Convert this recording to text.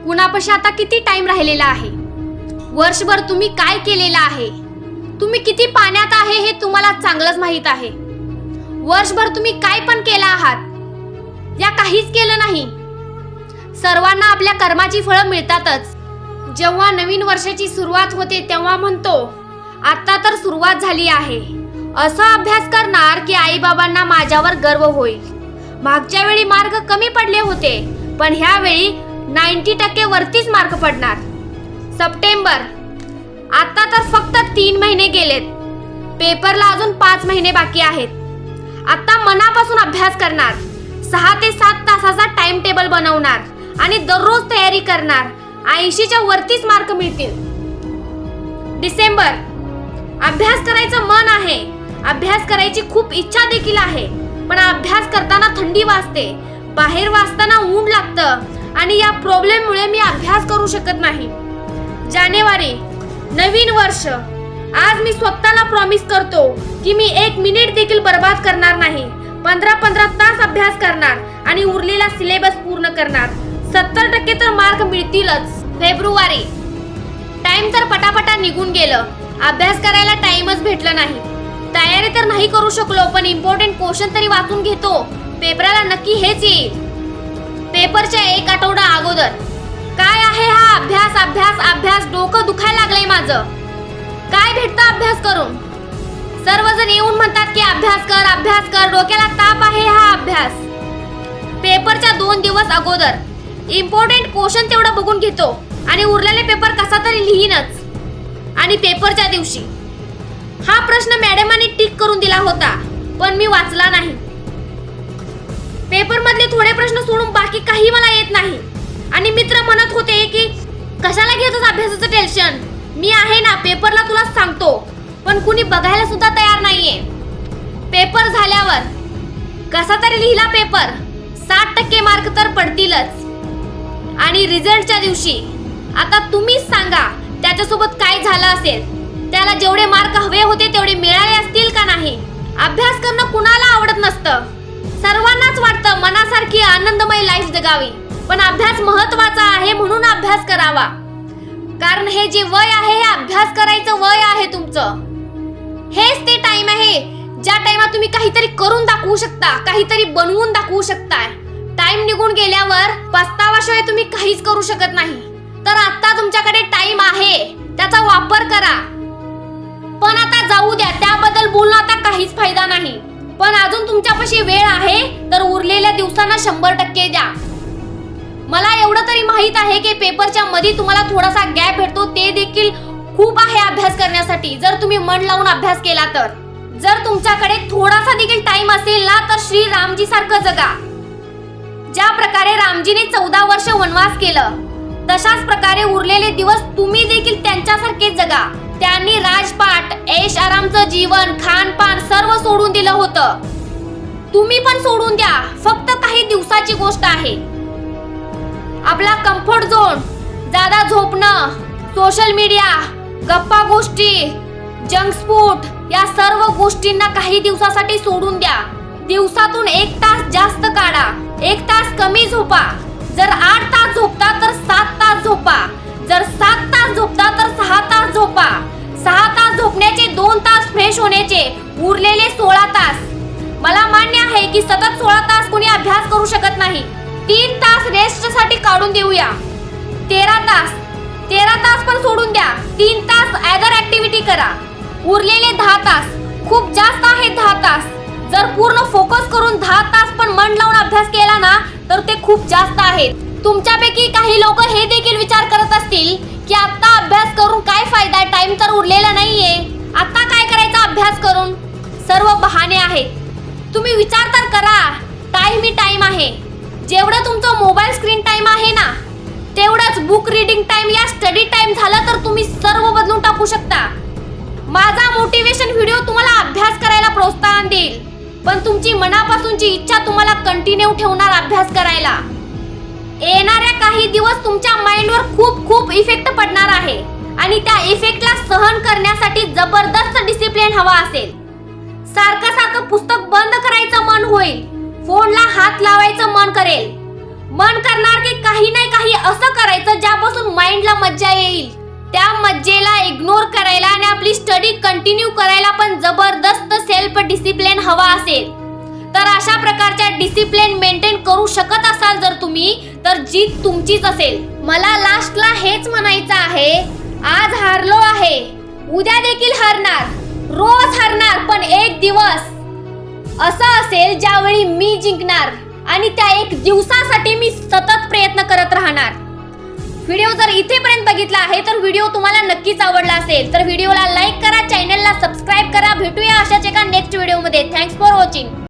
कुणापाशी आता किती टाइम राहिलेला आहे, वर्षभर तुम्ही काय केलेलं आहे, तुम्ही किती पाण्यात आहे हे तुम्हाला चांगलंच माहित आहे. वर्षभर तुम्ही काय पण केलं आहात या काहीच केलं नाही. सर्वांना आपल्या कर्माची फळं मिळतातच. जेव्हा नवीन वर्षाची सुरुवात होते तेव्हा म्हणतो आता तर सुरुवात झाली आहे, असा अभ्यास करणार की आई बाबांना माझ्यावर गर्व होईल. मागच्या वेळी मार्क कमी पडले होते पण ह्या वेळी 90% वरतीच मार्क पडणार. सप्टेंबर, आता तर फक्त 3 महिने गेलेत, पेपरला अजून 5 महिने बाकी आहेत. आता मनापासून अभ्यास करणार, 6 ते 7 तासाचा टाइम टेबल बनवणार आणि दररोज तयारी करणार. 80च्या वरतीच मार्क मिळतील. डिसेंबर, अभ्यास करायचं मन आहे, अभ्यास करायची खूप इच्छा देखील आहे, पण अभ्यास करताना थंडी वाजते, बाहेर वाजताना ऊन लागतं आणि या प्रॉब्लेममुळे मी अभ्यास करू शकत नाही. जानेवारी, नवीन वर्ष. आज मी स्वतःला प्रॉमिस करतो की मी 1 मिनिट देखील बर्बाद करणार नाही. 15-15 तास अभ्यास करणार आणि उरलेला सिलेबस पूर्ण करणार. 70% तर मार्क मिळतीलच. फेब्रुवारी, टाइम तर पटापटा निघून गेलं, अभ्यास करायला टाइमच भेटलं नाही. तयारी तर नाही करू शकलो पण इम्पॉर्टंट क्वेश्चन तरी वाचून घेतो, पेपराला नक्की हेच येईल. पेपरच्या 1 आठवडा अगोदर काय आहे हा अभ्यास अभ्यास अभ्यास, डोकं दुखायला लागलंय माझं. काय भेटतं अभ्यास करून? सर्वजण येऊन म्हणतात की अभ्यास कर, डोक्याला ताप आहे हा अभ्यास. पेपरच्या 2 दिवस अगोदर इम्पॉर्टंट क्वेश्चन तेवढं बघून घेतो आणि उरलेले पेपर कसा तरी लिहीनच. आणि पेपरच्या दिवशी हा प्रश्न मॅडमांनी टिक करून दिला होता पण मी वाचला नाही. पेपर मधले थोडे प्रश्न सोडून बाकी काही मला येत नाही आणि मित्र म्हणत होते की कशाला घेतोस अभ्यासाचं टेन्शन, मी आहे ना, पेपरला तुला सांगतो. पण कुणी बघायला सुद्धा तयार नाहीये. पेपर झाल्यावर कसा तरी लिहिला पेपर, 60% मार्क तर पडतीलच. आणि रिझल्टच्या दिवशी आता तुम्हीच सांगा त्याच्यासोबत काय झालं असेल. त्याला जेवढे मार्क हवे होते तेवढे मिळाले असतील का नाही? अभ्यास करणं कुणाला आवडत नसतं, सर्वांनाच वाटतं मनासारखी आनंदमय लाईफ जगावी, पण अभ्यास महत्वाचा आहे म्हणून अभ्यास करावा. कारण हे जे वय आहे हे अभ्यास करायचं वय आहे तुमचं. हेच ते टाइम आहे ज्या टाइमात तुम्ही काहीतरी करून दाखवू शकता, काहीतरी बनवून दाखवू शकता. टाइम निघून गेल्यावर पस्तावाशिवाय तुम्ही काहीच करू शकत नाही. तर आता तुमच्याकडे टाइम आहे, त्याचा वापर करा. पण आता जाऊ द्या, त्याबद्दल बोलणं आता काहीच फायदा नाही. पण अजून तुमच्यापाशी वेळ आहे तर उरलेल्या दिवसांना 100% द्या. मला एवढं तरी माहित आहे की पेपरच्या मध्ये तुम्हाला थोडासा गॅप भेटतो, ते देखील खूप आहे अभ्यास करण्यासाठी जर तुम्ही मन लावून अभ्यास केला तर. जर तुमच्याकडे थोडासा देखील टाइम असेल ना तर श्री रामजी सारखं जगा. ज्या प्रकारे रामजीने 14 वर्ष वनवास केलं तशाच प्रकारे उरलेले दिवस तुम्ही देखील त्यांच्यासारखे जगा. त्यांनी राजपाट, ऐश आरामचं जीवन, खानपान सर्व सोडून दिलं होतं. तुम्ही पण सोडून द्या, फक्त काही दिवसाची गोष्ट आहे. आपला कम्फर्ट झोन, जादा झोपणं, सोशल मीडिया, गप्पा गोष्टी, जंक फूड या सर्व गोष्टींना काही दिवसासाठी सोडून द्या. दिवसातून 1 तास जास्त काढा, 1 तास कमी झोपा. जर 8 तास झोपता तर 7 तास झोपा. जर 7 तास झोपता तर 6 तास झोपा. 6 तास झोपण्याचे, 2 तास फ्रेश होण्याचे, उरलेले 16 तास. मला मान्य आहे की सतत 16 तास कोणी अभ्यास करू शकत नाही. 3 तास रेस्टसाठी काढून देऊया. 13 तास पण सोडून द्या. 3 तास अदर ऍक्टिव्हिटी करा. उरलेले 10 तास खूप जास्त आहेत. 10 तास जर पूर्ण फोकस करून 10 तास पण मन लावून अभ्यास केला ना तर ते खूप जास्त आहेत. तुमच्यापैकी काही लोक हे देखील विचार करत असतील की आता अभ्यास करून काय फायदा, टाइम तर उरलेला नाहीये, आता काय करायचा अभ्यास करून. सर्व बहाणे आहेत. तुम्ही विचार तर करा, टाइम ही टाइम आहे. जेवढं तुमचं मोबाईल स्क्रीन टाइम आहे ना तेवढंच बुक रीडिंग टाइम या स्टडी टाइम झालं तर तुम्ही सर्व बदलून टाकू शकता. माझा मोटिवेशन व्हिडिओ तुम्हाला अभ्यास करायला प्रोत्साहन देईल, पण तुमची मनापासूनची इच्छा तुम्हाला कंटिन्यू ठेवणार अभ्यास करायला. येणाऱ्या काही दिवस तुमच्या माइंडवर खूप खूप इफेक्ट पडणार आहे आणि त्या इफेक्टला सहन करण्यासाठी जबरदस्त डिसिप्लिन हवा असेल. सारखं सारखं पुस्तक बंद करायचं मन होईल, फोनला हात लावायचं मन करेल, मन करणार की काही नाही काही असं करायचं ज्यापासून माइंडला मज्जा येईल. त्या मज्जेला इग्नोर करायला आणि आपली स्टडी कंटिन्यू करायला पण जबरदस्त सेल्फ डिसिप्लिन हवा असेल. तर अशा प्रकारच्या डिसिप्लिन मेंटेन करू शकत असाल जर तुम्ही, तर जीत तुमचीच असेल. मला लास्टला हेच म्हणायचं आहे, आज हारलो आहे, उद्या देखील हरणार, रोज हरणार, पण एक दिवस असा असेल ज्यावेळी मी जिंकणार आणि त्या एक दिवसासाठी मी सतत प्रयत्न करत राहणार. व्हिडिओ जर इथेपर्यंत बघितला आहे तर व्हिडिओ तुम्हाला नक्कीच आवडला असेल तर व्हिडिओला लाईक करा, चॅनलला सबस्क्राईब करा. भेटूया अशाच एका नेक्स्ट व्हिडिओमध्ये. Thanks for watching.